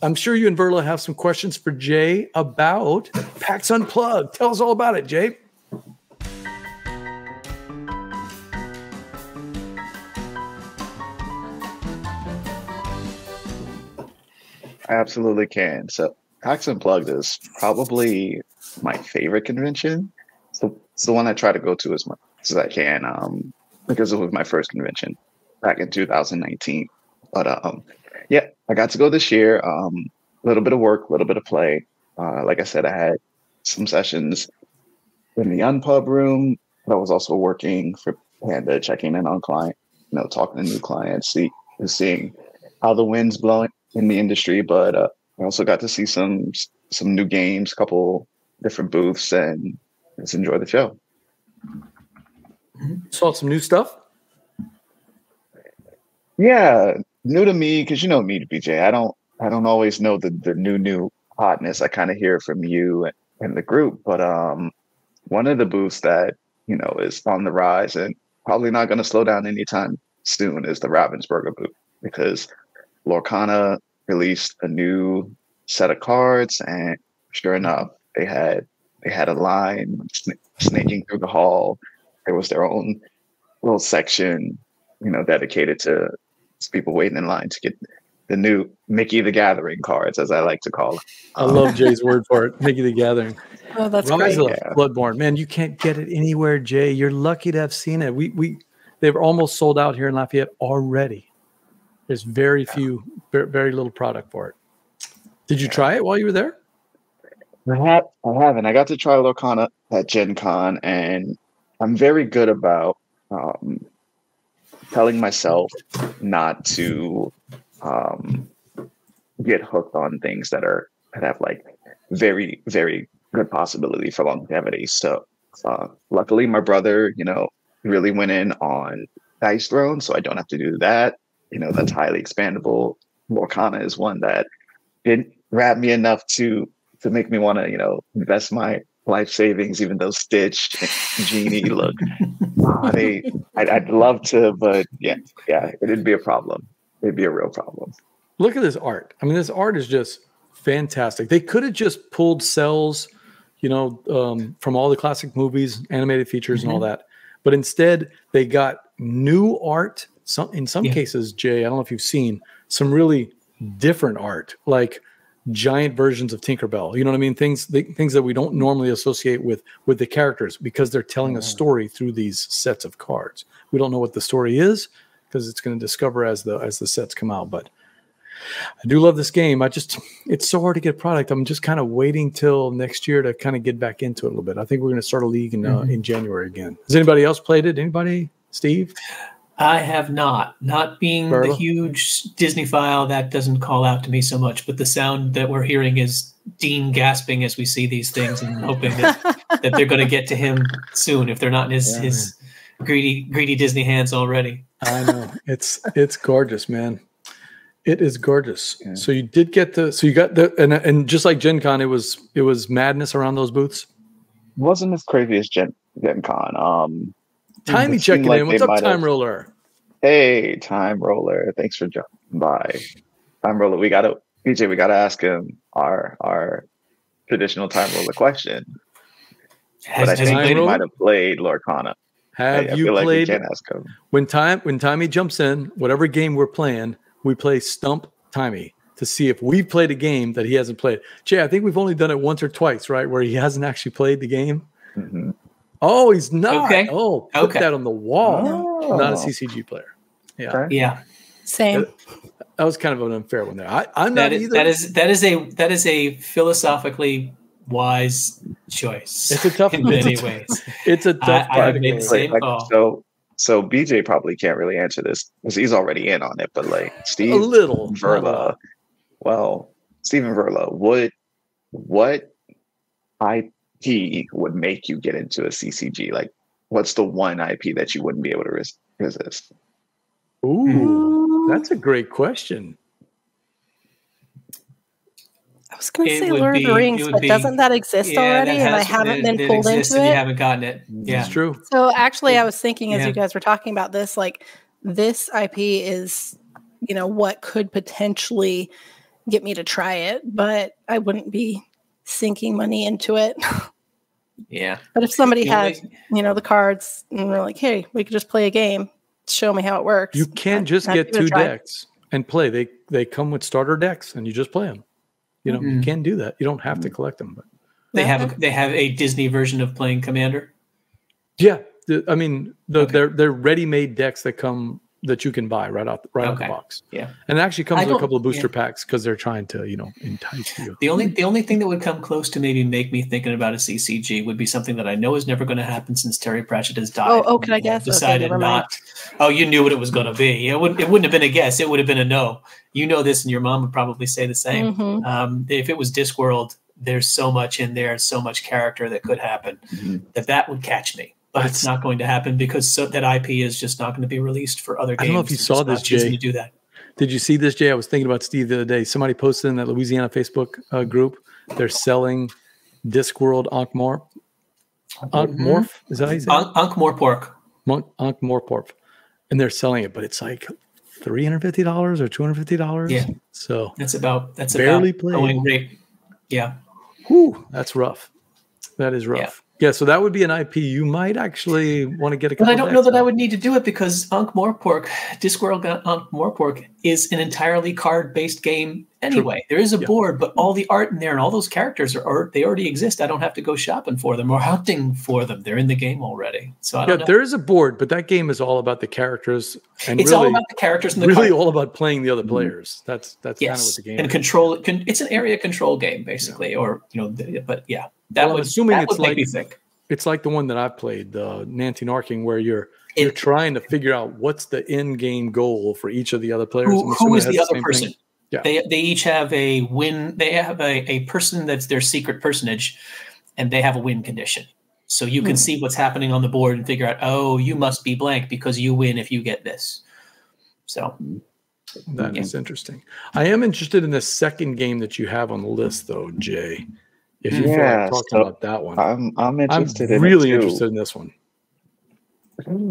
I'm sure you and Verla have some questions for Jay about PAX Unplugged. Tell us all about it, Jay. I absolutely can. So PAX Unplugged is probably my favorite convention. So it's the one I try to go to as much as I can, because it was my first convention back in 2019. But yeah, I got to go this year. A little bit of work, a little bit of play. Like I said, I had some sessions in the Unpub room, but I was also working for Panda, checking in on client, talking to new clients, seeing how the wind's blowing in the industry. But I also got to see some new games, a couple different booths, and just enjoy the show. Saw some new stuff? Yeah, new to me, because you know me, BJ. I don't always know the new hotness. I kind of hear from you and the group. But one of the booths that is on the rise and probably not going to slow down anytime soon is the Ravensburger booth, because Lorcana released a new set of cards, and sure enough, they had a line snaking through the hall. There was their own little section, dedicated to people waiting in line to get the new Mickey the Gathering cards, as I like to call them. I love Jay's word for it, Mickey the Gathering. Oh, that's Rise great. of Bloodborne. Man, you can't get it anywhere, Jay. You're lucky to have seen it. They were almost sold out here in Lafayette already. There's very very little product for it. Did you try it while you were there? I haven't. I got to try Lorcana at Gen Con, and I'm very good about telling myself not to get hooked on things that have like very, very good possibility for longevity. So luckily my brother, really went in on Dice Throne, so I don't have to do that. That's highly expandable. Lorcana is one that didn't grab me enough to make me want to, invest my life savings, even though Stitch and Genie look, I'd love to, but yeah, it'd be a problem. It'd be a real problem. Look at this art. I mean, this art is just fantastic. They could have just pulled cells, from all the classic movies, animated features, and all that. But instead, they got new art. In some cases, Jay, I don't know if you've seen some really different art, like giant versions of Tinkerbell. You know what I mean? Things that we don't normally associate with the characters, because they're telling a story through these sets of cards. We don't know what the story is, because it's going to discover as the sets come out. But I do love this game. It's so hard to get product. I'm just kind of waiting till next year to kind of get back into it a little bit. I think we're going to start a league in January again. Has anybody else played it? Anybody? Steve? I have not. Not being the huge Disney file, that doesn't call out to me so much. But the sound that we're hearing is Dean gasping as we see these things, and hoping that they're going to get to him soon, if they're not in his greedy Disney hands already. I know. It's gorgeous, man. It is gorgeous. Yeah. So you did get you got and just like Gen Con, it was madness around those booths. It wasn't as crazy as Gen Con. Timey checking in. What's up, Time Roller? Hey, Time Roller. Thanks for jumping by. Time Roller, we gotta ask him our traditional Time Roller question. But I think he might have played Lorcana. Have you played? Like we can't ask him. When Timey jumps in, whatever game we're playing, we play Stump Timey to see if we've played a game that he hasn't played. Jay, I think we've only done it once or twice, right? Where he hasn't actually played the game. Mm-hmm. Oh, he's not. Okay. Oh, put that on the wall. Oh. Not a CCG player. Yeah. Okay. Yeah. Same. That was kind of an unfair one there. I'm not either. That is a philosophically wise choice. It's a tough in many ways. It's a tough. I have made the same call. So BJ probably can't really answer this because he's already in on it. But like Steve, a little Verla. Well, Steven Verla, what IP would make you get into a CCG? Like, what's the one IP that you wouldn't be able to resist? Ooh, that's a great question. I was going to say Lord of the Rings, but doesn't that exist already? And I haven't been pulled into it. You haven't gotten it. Yeah, it's true. So actually, I was thinking as you guys were talking about this, like this IP is, what could potentially get me to try it, but I wouldn't be sinking money into it. Yeah. But if somebody had, the cards and they're like, hey, we could just play a game, show me how it works. You can just get 2 decks and play. They come with starter decks and you just play them. You can do that. You don't have to collect them. But they have a Disney version of playing Commander. Yeah. I mean, they're ready-made decks that you can buy right out the box. Yeah, and it actually comes with a couple of booster packs because they're trying to entice you. The only thing that would come close to maybe make me thinking about a CCG would be something that I know is never going to happen since Terry Pratchett has died. Oh, can I guess? Decided not. Oh, you knew what it was going to be. It wouldn't have been a guess. It would have been a no. You know this, and your mom would probably say the same. Mm-hmm. If it was Discworld, there's so much in there, so much character that could happen that would catch me. But it's not going to happen because that IP is just not going to be released for other games. I don't know if you saw this, Jay. To do that. Did you see this, Jay? I was thinking about Steve the other day. Somebody posted in that Louisiana Facebook group. They're selling Discworld Ankh-Morpork. Is that how you say it? Ankh-Morpork. Ankh-Morpork. And they're selling it, but it's like $350 or $250. Yeah. So that's about barely going rate. Yeah. Whew, that's rough. That is rough. Yeah, so that would be an IP you might actually want to get a couple. But I don't know that I would need to do it because Ankh-Morpork, Discworld Ankh-Morpork is an entirely card-based game anyway. True. There is a board, but all the art in there and all those characters they already exist. I don't have to go shopping for them or hunting for them. They're in the game already. So I don't know. There is a board, but that game is all about the characters, and it's all about the characters and the really all about playing the other players. That's kind of what the game and is. Control. It's an area control game basically, or but yeah. I'm assuming it's like the one that I've played, the Nancy Narking, where you're trying to figure out what's the end game goal for each of the other players. Who is the other person? Yeah. They each have a win. They have a person that's their secret personage, and they have a win condition. So you can see what's happening on the board and figure out, oh, you must be blank because you win if you get this. So that is interesting. I am interested in the second game that you have on the list, though, Jay. If you feel like talking about that one, I'm interested. I'm really interested in this one.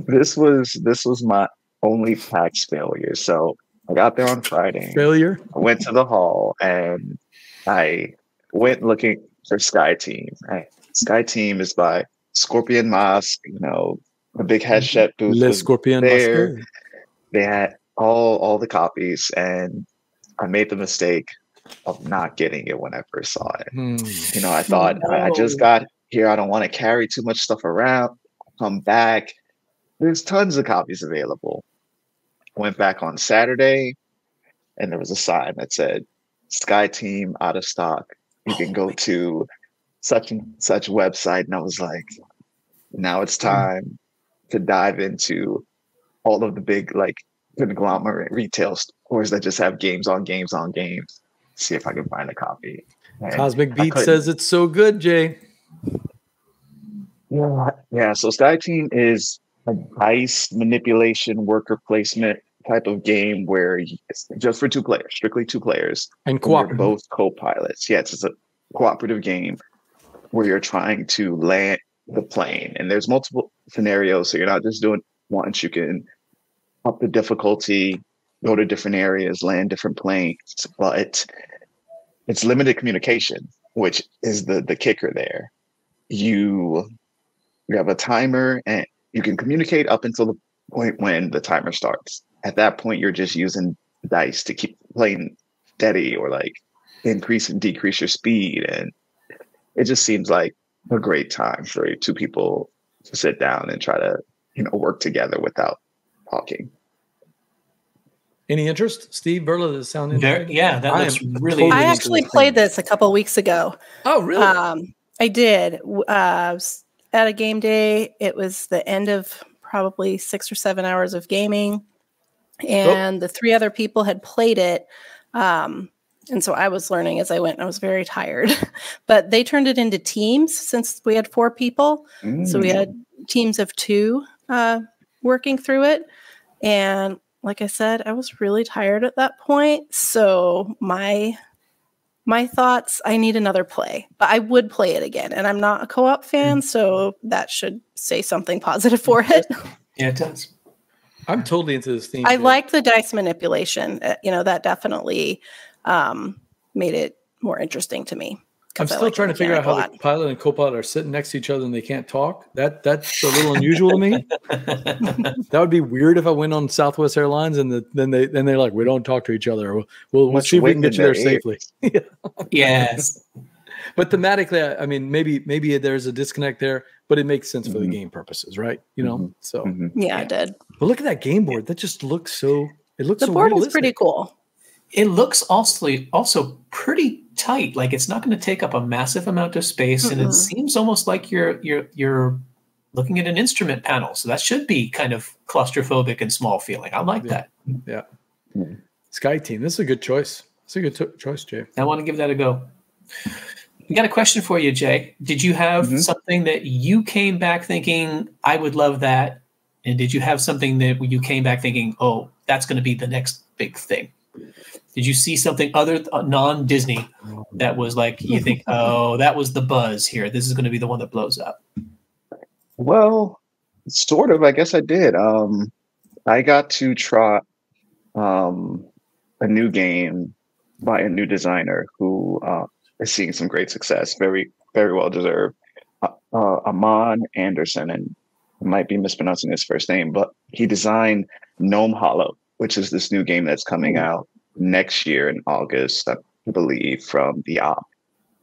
This was my only PAX failure. So I got there on Friday. Failure. I went to the hall and I went looking for Sky Team. Sky Team is by Scorpion Mask. The big headset booth was Scorpion there. Mask. They had all the copies, and I made the mistake of not getting it when I first saw it. I thought I just got here. I don't want to carry too much stuff around. Come back. There's tons of copies available. Went back on Saturday and there was a sign that said Sky Team out of stock. You can go to such and such website. And I was like, now it's time to dive into all of the big conglomerate retail stores that just have games on games on games. See if I can find a copy. And Cosmic Beat says it's so good, Jay. Yeah. So Sky Team is a dice manipulation worker placement type of game where it's just for 2 players, strictly 2 players, and cooperative. Both co-pilots. Yeah, it's a cooperative game where you're trying to land the plane, and there's multiple scenarios. So you're not just doing once. You can up the difficulty, go to different areas, land different planes, but it's limited communication, which is the kicker there. You have a timer and you can communicate up until the point when the timer starts. At that point, you're just using dice to keep playing steady or increase and decrease your speed. And it just seems like a great time for 2 people to sit down and try to, work together without talking. Any interest? Steve Berla, does it sound interesting? Yeah, that looks really I actually played this a couple weeks ago. Oh, really? I did. At a game day, it was the end of probably 6 or 7 hours of gaming. And the 3 other people had played it. And so I was learning as I went, and I was very tired. But they turned it into teams since we had 4 people. So we had teams of 2 working through it. And like I said, I was really tired at that point. So my thoughts, I need another play. But I would play it again. And I'm not a co-op fan, so that should say something positive for it. Yeah, it does. I'm totally into this theme. I like the dice manipulation. That definitely made it more interesting to me. I'm still trying to figure out how the pilot and co-pilot are sitting next to each other and they can't talk. That's a little unusual to me. That would be weird if I went on Southwest Airlines and then they're like, we don't talk to each other. We'll see if we can get you there safely. Yes. But thematically, I mean, maybe there's a disconnect there, but it makes sense for the game purposes, right? You know, so yeah, it did. But look at that game board. That just looks so. It looks. The board is pretty cool. It looks also pretty tight. Like it's not going to take up a massive amount of space, and it seems almost like you're looking at an instrument panel. So that should be kind of claustrophobic and small feeling. I like that. Yeah. Sky Team. This is a good choice. It's a good choice, Jay. I want to give that a go. We got a question for you, Jay. Did you have something that you came back thinking, I would love that? And did you have something that you came back thinking, oh, that's going to be the next big thing? Did you see something other non-Disney that was like, you think, oh, that was the buzz here. This is going to be the one that blows up? Well, sort of. I guess I did. I got to try a new game by a new designer who is seeing some great success. Very, very well deserved. Amon Anderson, and I might be mispronouncing his first name, but he designed GNOME HOLLOW, which is this new game that's coming out next year in August, I believe, from the Op.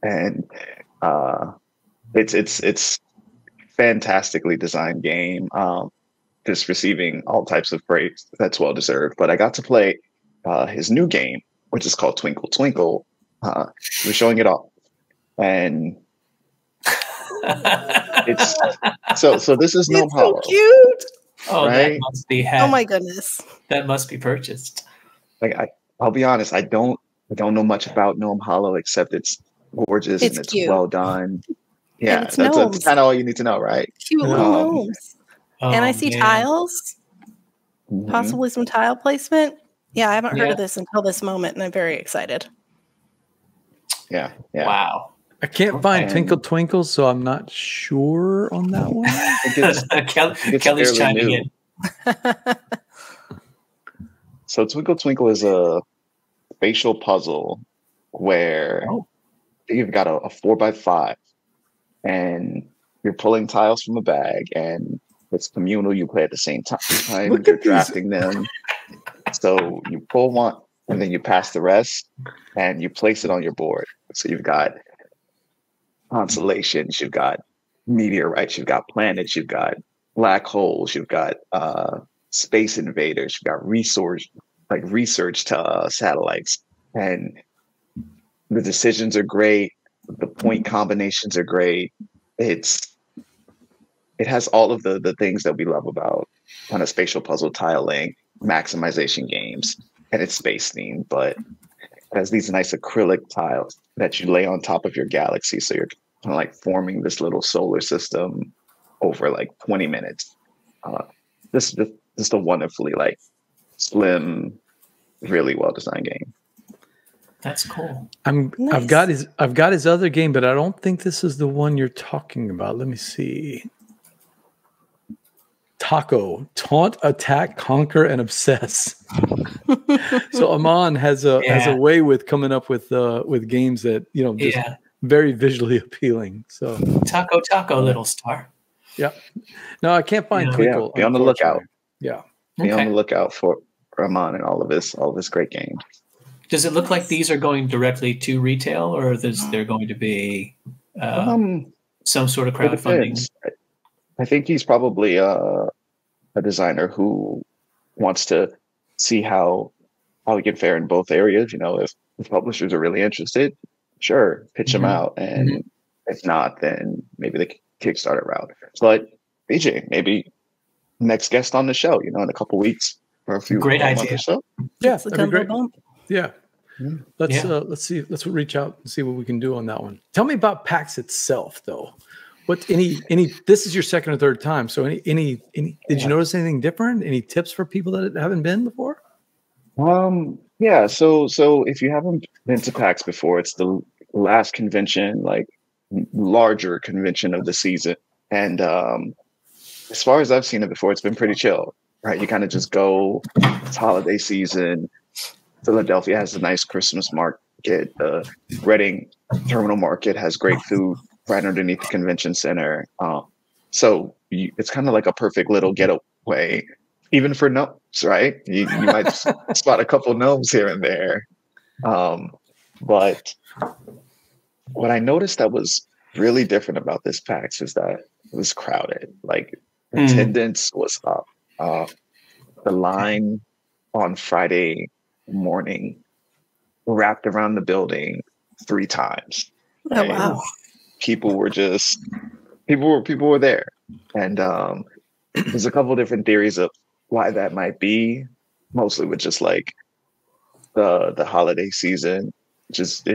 And it's fantastically designed game. Just receiving all types of praise. That's well deserved. But I got to play his new game, which is called Twinkle Twinkle. We're showing it off, and it's so this is GNOME HOLLOW. So cute. Oh, right? That must be Oh my goodness. That must be purchased. Like I'll be honest, I don't know much about GNOME HOLLOW except it's gorgeous and it's cute. well done. Yeah, that's kind of all you need to know, right? Cute little gnomes. And I see tiles, Mhm. possibly some tile placement. Yeah, I haven't heard of this until this moment, and I'm very excited. Yeah. Wow. I can't find Twinkle Twinkle, so I'm not sure on that one. Kelly's chiming in. So Twinkle Twinkle is a spatial puzzle where you've got a 4x5 and you're pulling tiles from a bag and it's communal. You play at the same time. You're drafting them. So you pull one and then you pass the rest and you place it on your board. So you've got constellations, you've got meteorites, you've got planets, you've got black holes, you've got space invaders, you've got research satellites, and the decisions are great. The point combinations are great. It has all of the things that we love about kind of spatial puzzle tiling, maximization games, and it's space themed, but it has these nice acrylic tiles that you lay on top of your galaxy. So you're kind of like forming this little solar system over like 20 minutes. This is a wonderfully like slim, really well designed game. That's cool. Nice. I've got his other game, but I don't think this is the one you're talking about. Let me see. Taco, Taunt, Attack, Conquer, and Obsess. So Amon has a way with coming up with games that just very visually appealing. So Taco, little star. Yeah. No, I can't find Twinkle. Be on the lookout. Yeah. Be on the lookout for Amon and all of this great games. Does it look like these are going directly to retail, or is there going to be some sort of crowdfunding? I think he's probably a designer who wants to see how he can fare in both areas. If publishers are really interested, sure, pitch them out, and if not, then maybe the Kickstarter route. But BJ, maybe next guest on the show, in a couple weeks or a few great months idea. or so. Yeah, It's the Gumbo bump. Yeah. Let's see. Let's reach out and see what we can do on that one. Tell me about PAX itself, though. What any? This is your second or third time. So any? Did you notice anything different? Any tips for people that haven't been before? Yeah. So if you haven't been to PAX before, it's the last convention, like larger convention of the season, and as far as I've seen it before, it's been pretty chill. Right? You kind of just go. It's holiday season. Philadelphia has a nice Christmas Market. The Reading Terminal Market has great food right underneath the convention center. So it's kind of like a perfect little getaway, even for gnomes, right? You might spot a couple gnomes here and there. But what I noticed that was really different about this PAX is that it was crowded. Like attendance was up. The line on Friday morning wrapped around the building 3 times. Oh, wow. People were there. And there's a couple different theories of why that might be, mostly with just like the holiday season, just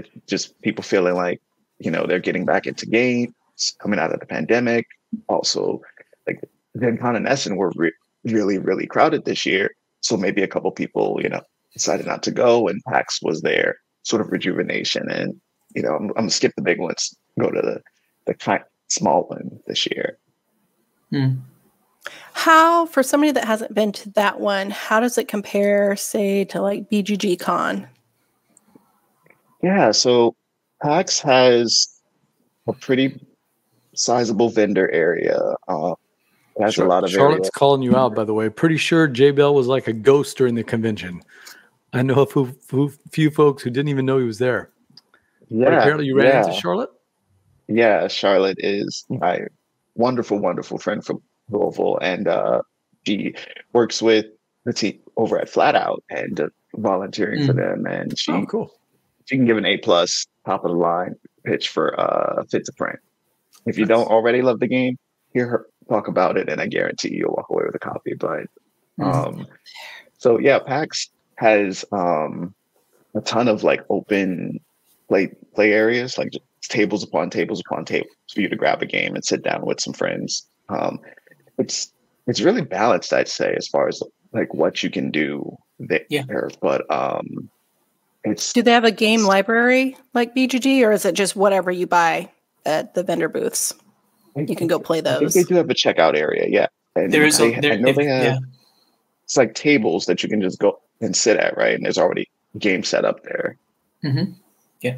people feeling like, they're getting back into games, coming out of the pandemic. Also, like Gen Con and Essen were really, really crowded this year. So maybe a couple people, decided not to go, and PAX was their sort of rejuvenation. And, I'm going to skip the big ones, go to the kind small one this year. How, for somebody that hasn't been to that one, how does it compare, say, to like BGG Con? Yeah, so PAX has a pretty sizable vendor area. It has a lot of Charlotte's calling you out, by the way. Pretty sure J Bell was like a ghost during the convention. I know a few folks who didn't even know he was there. Yeah, but apparently you ran into Charlotte? Yeah, Charlotte is my wonderful, wonderful friend from Louisville, and she works with the team over at Flat Out and volunteering for them. And she can give an A+, top of the line pitch for Fit to Print. If you don't already love the game, hear her talk about it, and I guarantee you'll walk away with a copy. But so yeah, PAX has a ton of like open play areas, like just tables upon tables upon tables for you to grab a game and sit down with some friends. It's really balanced, I'd say, as far as like what you can do there. Yeah. But do they have a game library like BGG, or is it just whatever you buy at the vendor booths? You can go play those. I think they do have a checkout area, yeah. And I know they have it's like tables that you can just go and sit at, right? And there's already games set up there. Yeah.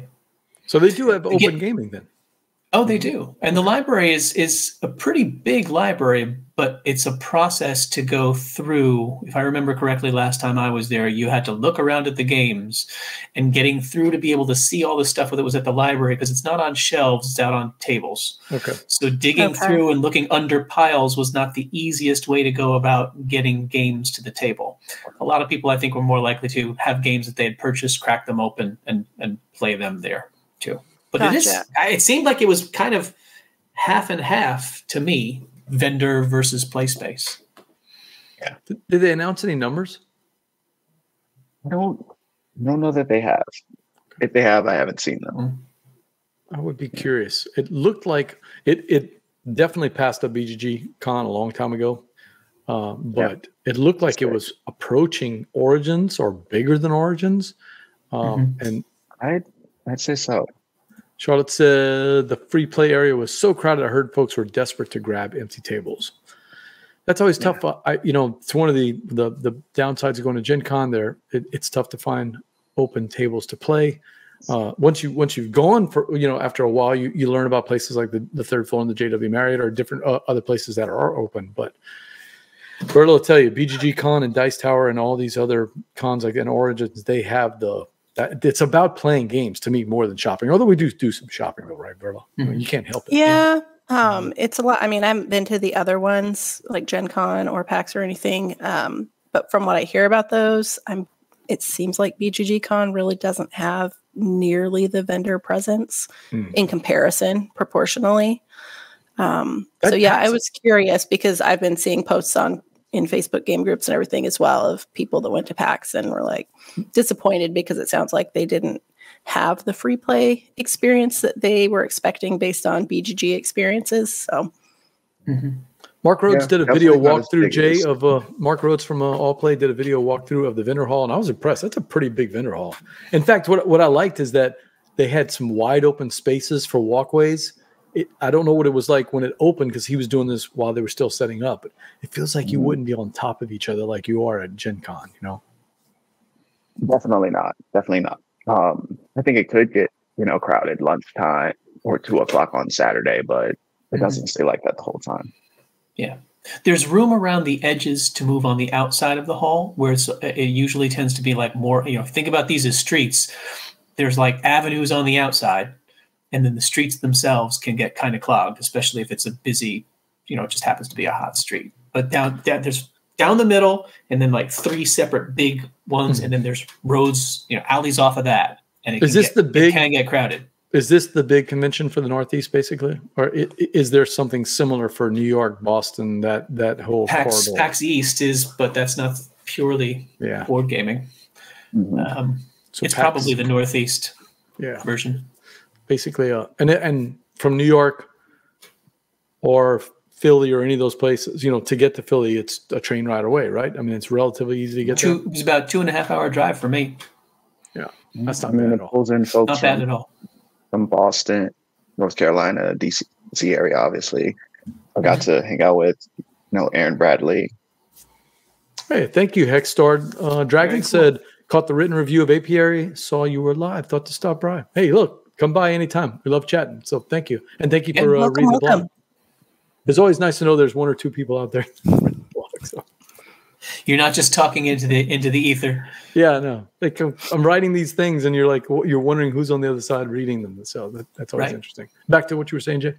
So they do have open gaming then. Oh, they do. And the library is a pretty big library, but it's a process to go through. If I remember correctly, last time I was there, you had to look around at the games and getting through to be able to see all the stuff that was at the library, because it's not on shelves, it's out on tables. Okay. So digging through and looking under piles was not the easiest way to go about getting games to the table. A lot of people, I think, were more likely to have games that they had purchased, crack them open, and play them there too. But it seemed like it was kind of half and half to me, vendor versus play space. Yeah. Did they announce any numbers? I don't know that they have. If they have, I haven't seen them. I would be curious. It looked like it definitely passed up BGG Con a long time ago. But it looked like it was approaching Origins or bigger than Origins. And I'd say so. Charlotte said the free play area was so crowded, I heard folks were desperate to grab empty tables. That's always tough. It's one of the downsides of going to Gen Con there. It's tough to find open tables to play. Once you've gone for, after a while, you learn about places like the third floor in the JW Marriott or different other places that are open. But Berto will tell you, BGG Con and Dice Tower and all these other cons like in Origins, they have it's about playing games to me more than shopping. Although we do some shopping though, right, Berto? You can't help it. Yeah. It's a lot. I mean, I haven't been to the other ones like Gen Con or PAX or anything. But from what I hear about those, it seems like BGG Con really doesn't have nearly the vendor presence in comparison proportionally. I was curious because I've been seeing posts in Facebook game groups and everything as well of people that went to PAX and were like disappointed because it sounds like they didn't have the free play experience that they were expecting based on BGG experiences. So Mark Rhodes did a video walkthrough, Jay, of Mark Rhodes from All Play did a video walkthrough of the vendor hall, and I was impressed. That's a pretty big vendor hall. In fact, what I liked is that they had some wide open spaces for walkways. I don't know what it was like when it opened because he was doing this while they were still setting up. But it feels like you wouldn't be on top of each other like you are at Gen Con, Definitely not. Definitely not. I think it could get, crowded lunchtime or 2 o'clock on Saturday, but it doesn't stay like that the whole time. Yeah. There's room around the edges to move on the outside of the hall, where it usually tends to be like more, think about these as streets. There's like avenues on the outside, and then the streets themselves can get kind of clogged, especially if it's a busy, it just happens to be a hot street. But there's down the middle, and then like 3 separate big ones, and then there's roads, alleys off of that. And it can get crowded. Is this the big convention for the Northeast, basically? Or is there something similar for New York, Boston, that whole corridor? PAX East is, but that's not purely board gaming. So it's probably the Northeast version. Basically, and from New York or Philly or any of those places, to get to Philly, it's a train ride away, right? I mean, it's relatively easy to get there. It's about 2.5 hour drive for me. Yeah, that's not bad at all. Pulls in folks not bad at all. From Boston, North Carolina, DC area, obviously. I got to hang out with, Aaron Bradley. Hey, thank you, Hexstar. Dragon said, caught the written review of Apiary, saw you were live, thought to stop by. Hey, look, come by anytime. We love chatting. So thank you. And thank you for reading the blog. It's always nice to know there's 1 or 2 people out there. So. You're not just talking into the ether. Yeah, no. Like I'm writing these things, and you're like, you're wondering who's on the other side reading them. So that's always interesting. Back to what you were saying, Jay.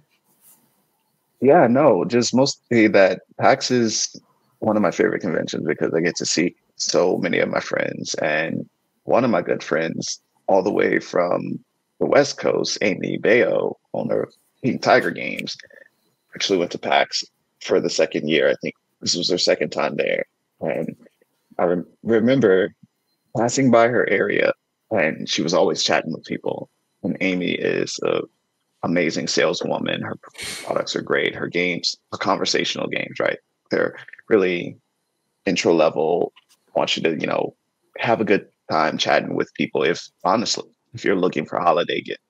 Yeah, no, just mostly that PAX is one of my favorite conventions because I get to see so many of my friends, and one of my good friends, all the way from the West Coast, Amy Baio, owner of Pink Tiger Games, actually went to PAX for the second year. I think this was her second time there. And I remember passing by her area, and she was always chatting with people. And Amy is an amazing saleswoman. Her products are great. Her games are conversational games, right? They're really intro level. Want you to, have a good time chatting with people. If you're looking for a holiday gift,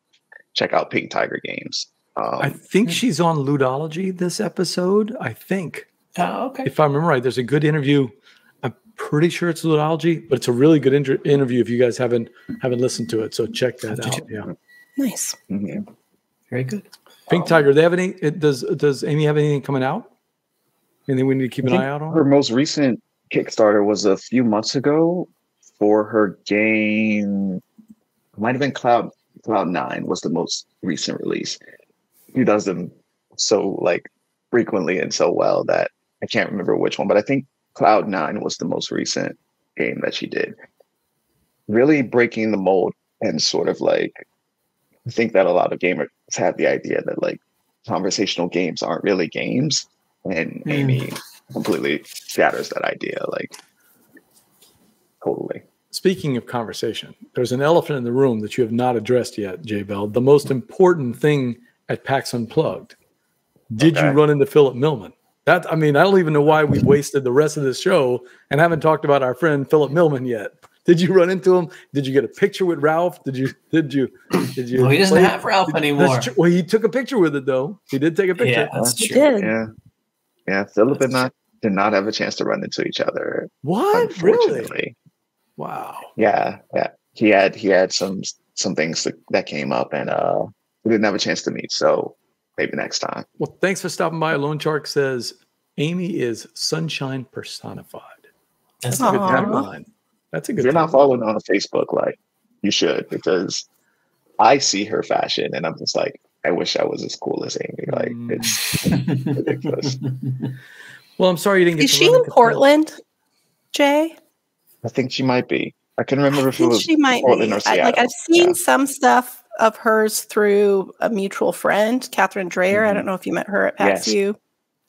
check out Pink Tiger Games. I think she's on Ludology this episode. I think. Okay. If I remember right, there's a good interview. I'm pretty sure it's Ludology, but it's a really good interview if you guys haven't listened to it. So check that out. Yeah. Nice. Mm-hmm. Very good. Pink Tiger, they have any? Does Amy have anything coming out? Anything we need to keep an eye out on? Her most recent Kickstarter was a few months ago for her game. It might have been Cloud 9 was the most recent release. He does them so frequently and so well that I can't remember which one, but I think Cloud 9 was the most recent game that she did. Really breaking the mold, and sort of I think that a lot of gamers have the idea that conversational games aren't really games, and Amy completely shatters that idea. Totally. Speaking of conversation, there's an elephant in the room that you have not addressed yet, J Bell. The most important thing at PAX Unplugged. Did you run into Philip Millman? I don't even know why we wasted the rest of this show and haven't talked about our friend Philip Millman yet. Did you run into him? Did you get a picture with Ralph? Did you? Well, he doesn't have Ralph anymore. Well, he took a picture with it though. He did take a picture. Yeah, that's true. Did. Yeah. Philip did not have a chance to run into each other. What? Unfortunately. Really? Wow. Yeah. He had some things that came up, and we didn't have a chance to meet. So maybe next time. Well, thanks for stopping by. Lone Shark says Amy is sunshine personified. That's a good tagline. That's a good. If you're not following on Facebook, you should, because I see her fashion and I'm just I wish I was as cool as Amy. It's ridiculous. Well, I'm sorry you didn't get. Is she in Portland, Jay? I think she might be. I can remember if it was Portland or Seattle. I've seen some stuff of hers through a mutual friend, Catherine Dreyer. I don't know if you met her at PAX U.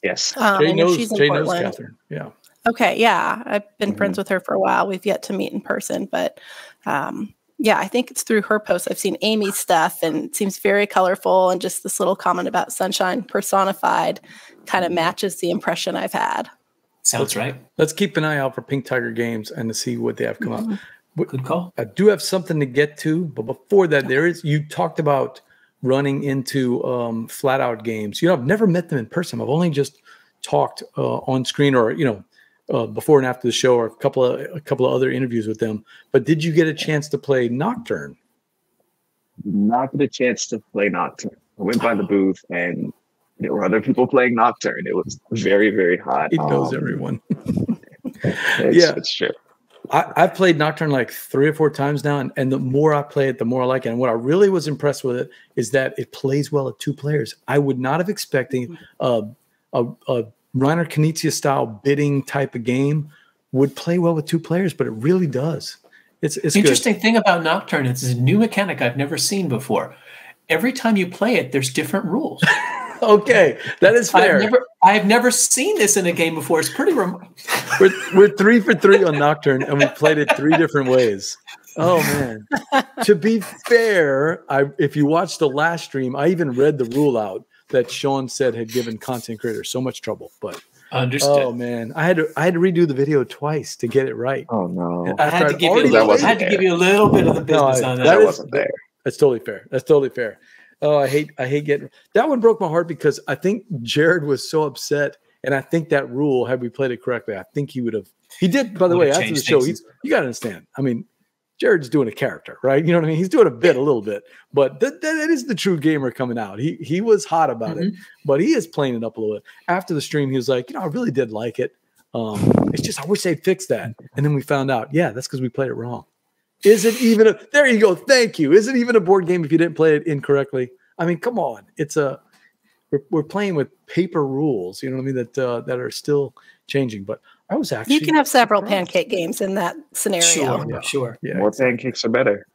Yes. Jay knows Catherine. Yeah. Okay. Yeah. I've been friends with her for a while. We've yet to meet in person, but I think it's through her posts. I've seen Amy's stuff, and it seems very colorful. And just this little comment about sunshine personified kind of matches the impression I've had. Sounds right. Let's keep an eye out for Pink Tiger Games and to see what they have come up. Good call. I do have something to get to, but before that, you talked about running into Flat Out Games. I've never met them in person. I've only just talked on screen or, before and after the show, or a couple of other interviews with them. But did you get a chance to play Nocturne? Not get a chance to play Nocturne. I went by the booth and there were other people playing Nocturne. It was very, very hot. It knows everyone. It's true. I've played Nocturne like 3 or 4 times now, and the more I play it, the more I like it. And what I really was impressed with it is that it plays well at 2 players. I would not have expected a Reiner Knizia style bidding type of game would play well with 2 players, but it really does. It's interesting good. thing about Nocturne. It's a new mechanic I've never seen before. Every time you play it, there's different rules. Okay, that is fair. I've never seen this in a game before. It's pretty remarkable. We're 3 for 3 on Nocturne, and we played it 3 different ways. Oh man! To be fair, if you watched the last stream, I even read the rule out that Sean said had given content creators so much trouble. But understood. Oh man, I had to redo the video twice to get it right. Oh no! I had to give you a little bit of the business on that. That wasn't there. That's totally fair. That's totally fair. Oh, I hate getting that one. Broke my heart because I think Jared was so upset, and I think that rule, had we played it correctly, I think he would have. He did, by the way, after the show. You got to understand. I mean, Jared's doing a character, right? You know what I mean? He's doing a bit, a little bit, but that is the true gamer coming out. He was hot about it, but he is playing it up a little bit. After the stream, he was like, I really did like it. It's just I wish they'd fix that. And then we found out, that's because we played it wrong. Is it even there you go. Thank you. Is it even a board game if you didn't play it incorrectly? I mean, come on. We're playing with paper rules, you know what I mean, that are still changing. But I was actually you can have several pancake games in that scenario. Sure. Yeah, more pancakes are better.